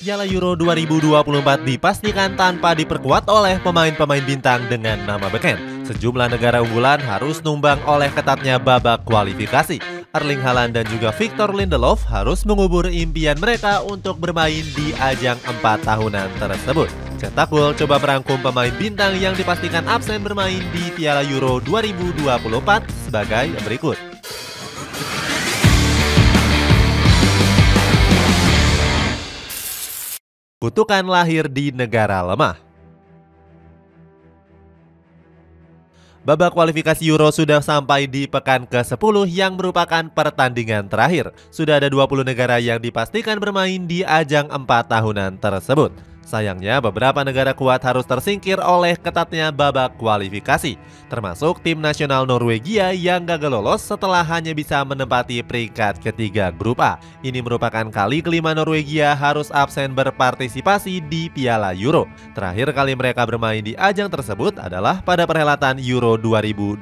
Piala Euro 2024 dipastikan tanpa diperkuat oleh pemain-pemain bintang dengan nama beken. Sejumlah negara unggulan harus numbang oleh ketatnya babak kualifikasi. Erling Haaland dan juga Victor Lindelof harus mengubur impian mereka untuk bermain di ajang 4 tahunan tersebut. Cetak Gol coba merangkum pemain bintang yang dipastikan absen bermain di Piala Euro 2024 sebagai berikut. Kutukan lahir di negara lemah. Babak kualifikasi Euro sudah sampai di pekan ke-10 yang merupakan pertandingan terakhir. Sudah ada 20 negara yang dipastikan bermain di ajang 4 tahunan tersebut. Sayangnya beberapa negara kuat harus tersingkir oleh ketatnya babak kualifikasi, termasuk tim nasional Norwegia yang gagal lolos setelah hanya bisa menempati peringkat ketiga grup A. Ini merupakan kali kelima Norwegia harus absen berpartisipasi di Piala Euro. Terakhir kali mereka bermain di ajang tersebut adalah pada perhelatan Euro 2020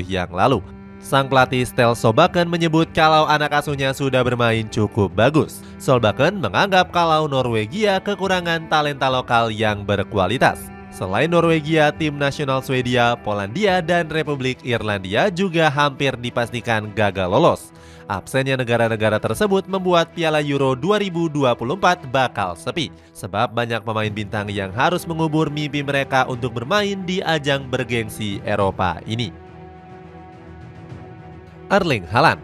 yang lalu. Sang pelatih Ståle Solbakken menyebut kalau anak asuhnya sudah bermain cukup bagus. Solbakken menganggap kalau Norwegia kekurangan talenta lokal yang berkualitas. Selain Norwegia, tim nasional Swedia, Polandia, dan Republik Irlandia juga hampir dipastikan gagal lolos. Absennya negara-negara tersebut membuat Piala Euro 2024 bakal sepi, sebab banyak pemain bintang yang harus mengubur mimpi mereka untuk bermain di ajang bergengsi Eropa ini. Erling Haaland.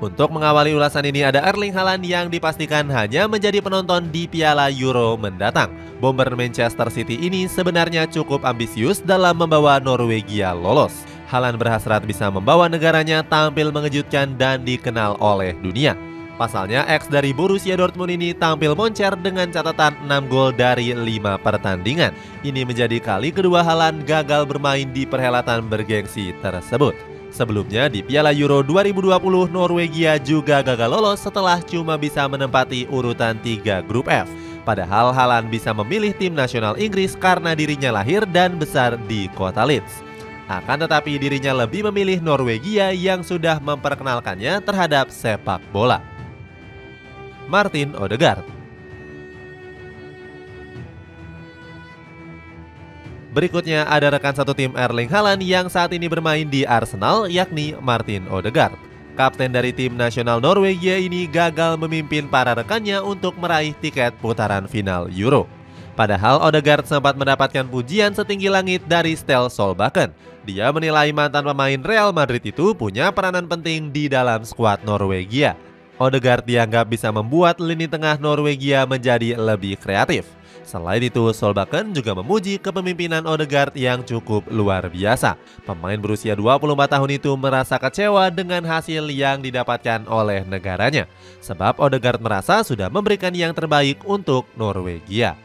Untuk mengawali ulasan ini ada Erling Haaland yang dipastikan hanya menjadi penonton di Piala Euro mendatang. Bomber Manchester City ini sebenarnya cukup ambisius dalam membawa Norwegia lolos. Haaland berhasrat bisa membawa negaranya tampil mengejutkan dan dikenal oleh dunia. Pasalnya, ex dari Borussia Dortmund ini tampil moncer dengan catatan 6 gol dari 5 pertandingan. Ini menjadi kali kedua Haaland gagal bermain di perhelatan bergengsi tersebut. Sebelumnya di Piala Euro 2020, Norwegia juga gagal lolos setelah cuma bisa menempati urutan 3 grup F. Padahal Haaland bisa memilih tim nasional Inggris karena dirinya lahir dan besar di kota Leeds. Akan tetapi dirinya lebih memilih Norwegia yang sudah memperkenalkannya terhadap sepak bola. Martin Odegaard. Berikutnya ada rekan satu tim Erling Haaland yang saat ini bermain di Arsenal, yakni Martin Odegaard. Kapten dari tim nasional Norwegia ini gagal memimpin para rekannya untuk meraih tiket putaran final Euro. Padahal Odegaard sempat mendapatkan pujian setinggi langit dari Ståle Solbakken. Dia menilai mantan pemain Real Madrid itu punya peranan penting di dalam skuad Norwegia. Odegaard dianggap bisa membuat lini tengah Norwegia menjadi lebih kreatif. Selain itu, Solbakken juga memuji kepemimpinan Odegaard yang cukup luar biasa. Pemain berusia 24 tahun itu merasa kecewa dengan hasil yang didapatkan oleh negaranya, sebab Odegaard merasa sudah memberikan yang terbaik untuk Norwegia.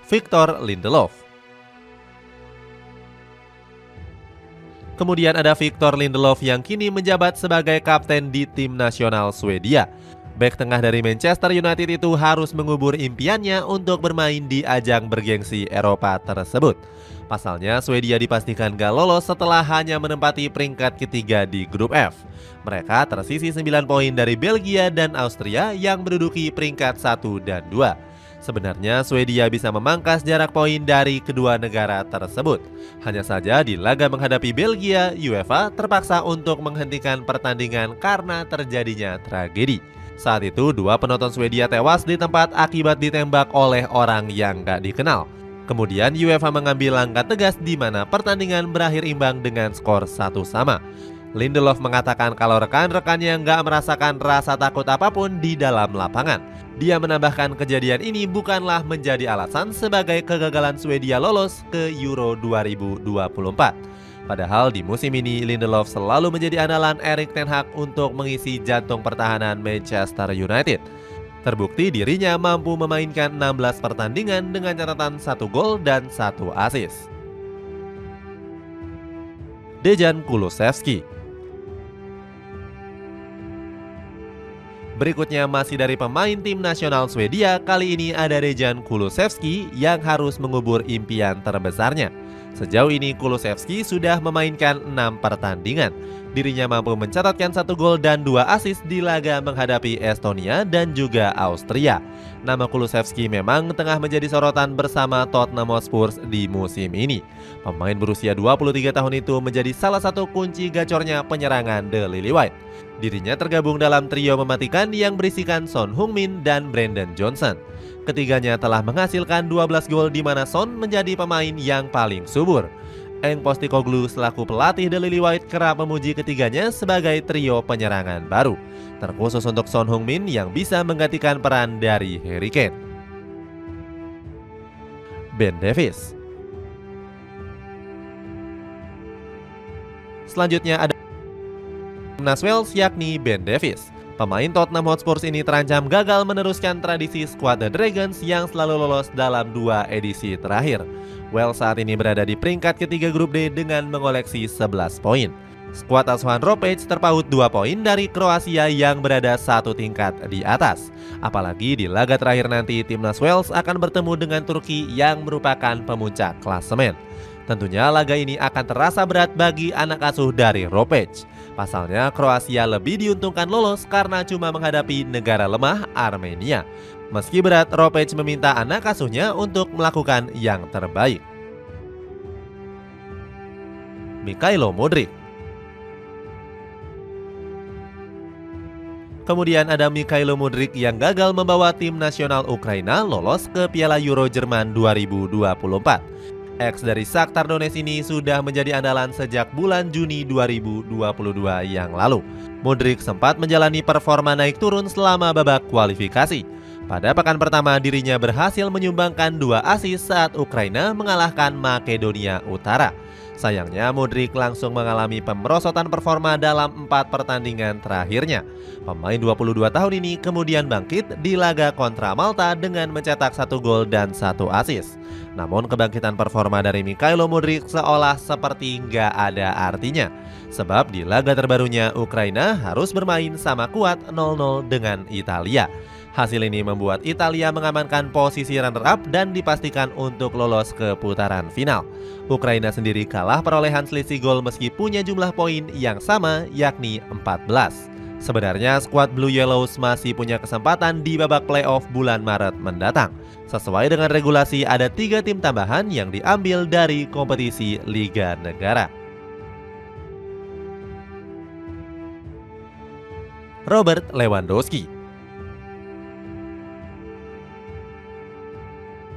Victor Lindelof. Kemudian ada Victor Lindelof yang kini menjabat sebagai kapten di tim nasional Swedia. Bek tengah dari Manchester United itu harus mengubur impiannya untuk bermain di ajang bergengsi Eropa tersebut. Pasalnya Swedia dipastikan gak lolos setelah hanya menempati peringkat ketiga di grup F. Mereka tersisih 9 poin dari Belgia dan Austria yang menduduki peringkat 1 dan 2. Sebenarnya Swedia bisa memangkas jarak poin dari kedua negara tersebut. Hanya saja di laga menghadapi Belgia, UEFA terpaksa untuk menghentikan pertandingan karena terjadinya tragedi. Saat itu dua penonton Swedia tewas di tempat akibat ditembak oleh orang yang gak dikenal. Kemudian UEFA mengambil langkah tegas di mana pertandingan berakhir imbang dengan skor 1-1. Lindelof mengatakan kalau rekan-rekannya nggak merasakan rasa takut apapun di dalam lapangan. Dia menambahkan kejadian ini bukanlah menjadi alasan sebagai kegagalan Swedia lolos ke Euro 2024. Padahal di musim ini Lindelof selalu menjadi andalan Erik ten Hag untuk mengisi jantung pertahanan Manchester United. Terbukti dirinya mampu memainkan 16 pertandingan dengan catatan 1 gol dan 1 assist. Dejan Kulusevski. Berikutnya masih dari pemain tim nasional Swedia, kali ini ada Dejan Kulusevski yang harus mengubur impian terbesarnya. Sejauh ini Kulusevski sudah memainkan 6 pertandingan. Dirinya mampu mencatatkan 1 gol dan 2 assist di laga menghadapi Estonia dan juga Austria. Nama Kulusevski memang tengah menjadi sorotan bersama Tottenham Hotspur di musim ini. Pemain berusia 23 tahun itu menjadi salah satu kunci gacornya penyerangan The Lily White. Dirinya tergabung dalam trio mematikan yang berisikan Son Heung-min dan Brandon Johnson. Ketiganya telah menghasilkan 12 gol di mana Son menjadi pemain yang paling subur. Eng Postecoglou selaku pelatih The Lily White kerap memuji ketiganya sebagai trio penyerangan baru, terkhusus untuk Son Heung-min yang bisa menggantikan peran dari Harry Kane. Ben Davies. Selanjutnya ada timnas Wales yakni Ben Davies. Pemain Tottenham Hotspur ini terancam gagal meneruskan tradisi skuad The Dragons yang selalu lolos dalam 2 edisi terakhir. Wales saat ini berada di peringkat ketiga grup D dengan mengoleksi 11 poin. Skuad asuhan Ropage terpaut 2 poin dari Kroasia yang berada 1 tingkat di atas. Apalagi di laga terakhir nanti timnas Wales akan bertemu dengan Turki yang merupakan pemuncak klasemen. Tentunya laga ini akan terasa berat bagi anak asuh dari Ropage. Pasalnya Kroasia lebih diuntungkan lolos karena cuma menghadapi negara lemah Armenia. Meski berat, Ropage meminta anak asuhnya untuk melakukan yang terbaik. Mikhailo Mudryk. Kemudian ada Mikhailo Mudryk yang gagal membawa tim nasional Ukraina lolos ke Piala Euro Jerman 2024. Ex dari Shakhtar Donetsk ini sudah menjadi andalan sejak bulan Juni 2022 yang lalu. Mudryk sempat menjalani performa naik turun selama babak kualifikasi. Pada pekan pertama dirinya berhasil menyumbangkan 2 assist saat Ukraina mengalahkan Makedonia Utara. Sayangnya Mudryk langsung mengalami pemerosotan performa dalam 4 pertandingan terakhirnya. Pemain 22 tahun ini kemudian bangkit di laga kontra Malta dengan mencetak 1 gol dan 1 assist. Namun kebangkitan performa dari Mikhailo Mudryk seolah seperti nggak ada artinya. Sebab di laga terbarunya Ukraina harus bermain sama kuat 0-0 dengan Italia. Hasil ini membuat Italia mengamankan posisi runner-up dan dipastikan untuk lolos ke putaran final. Ukraina sendiri kalah perolehan selisih gol meski punya jumlah poin yang sama yakni 14. Sebenarnya skuad Blue Yellows masih punya kesempatan di babak playoff bulan Maret mendatang. Sesuai dengan regulasi ada 3 tim tambahan yang diambil dari kompetisi Liga Negara. Robert Lewandowski.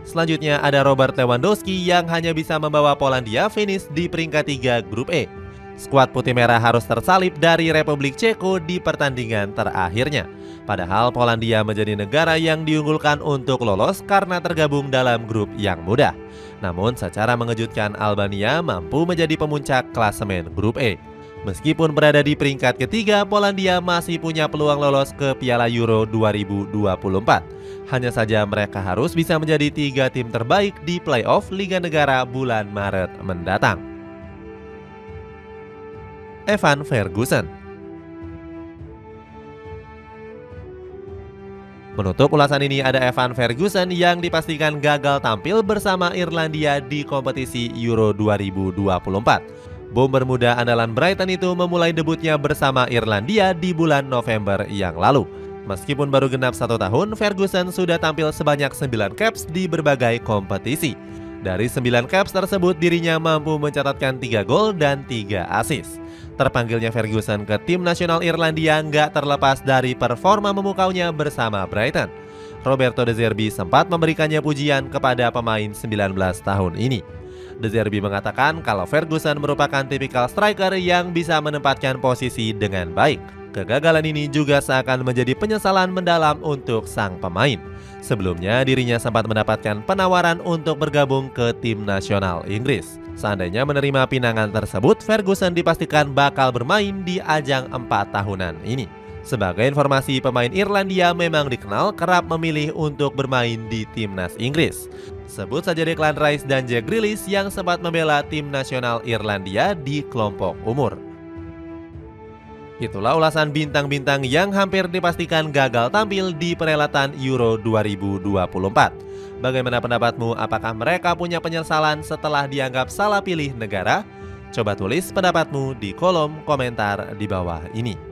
Selanjutnya ada Robert Lewandowski yang hanya bisa membawa Polandia finish di peringkat 3 grup E. Skuad Putih Merah harus tersalip dari Republik Ceko di pertandingan terakhirnya. Padahal Polandia menjadi negara yang diunggulkan untuk lolos karena tergabung dalam grup yang mudah. Namun secara mengejutkan Albania mampu menjadi pemuncak klasemen grup E. Meskipun berada di peringkat ketiga, Polandia masih punya peluang lolos ke Piala Euro 2024. Hanya saja mereka harus bisa menjadi 3 tim terbaik di playoff Liga Negara bulan Maret mendatang. Evan Ferguson. Menutup ulasan ini ada Evan Ferguson yang dipastikan gagal tampil bersama Irlandia di kompetisi Euro 2024. Bomber muda andalan Brighton itu memulai debutnya bersama Irlandia di bulan November yang lalu. Meskipun baru genap 1 tahun, Ferguson sudah tampil sebanyak 9 caps di berbagai kompetisi. Dari 9 caps tersebut dirinya mampu mencatatkan 3 gol dan 3 assist. Terpanggilnya Ferguson ke tim nasional Irlandia nggak terlepas dari performa memukaunya bersama Brighton. Roberto De Zerbi sempat memberikannya pujian kepada pemain 19 tahun ini. De Zerbi mengatakan kalau Ferguson merupakan tipikal striker yang bisa menempatkan posisi dengan baik. Kegagalan ini juga seakan menjadi penyesalan mendalam untuk sang pemain. Sebelumnya dirinya sempat mendapatkan penawaran untuk bergabung ke tim nasional Inggris. Seandainya menerima pinangan tersebut, Ferguson dipastikan bakal bermain di ajang 4 tahunan ini. Sebagai informasi, pemain Irlandia memang dikenal kerap memilih untuk bermain di timnas Inggris. Sebut saja Declan Rice dan Jack Grealish yang sempat membela tim nasional Irlandia di kelompok umur. Itulah ulasan bintang-bintang yang hampir dipastikan gagal tampil di perhelatan Euro 2024. Bagaimana pendapatmu? Apakah mereka punya penyesalan setelah dianggap salah pilih negara? Coba tulis pendapatmu di kolom komentar di bawah ini.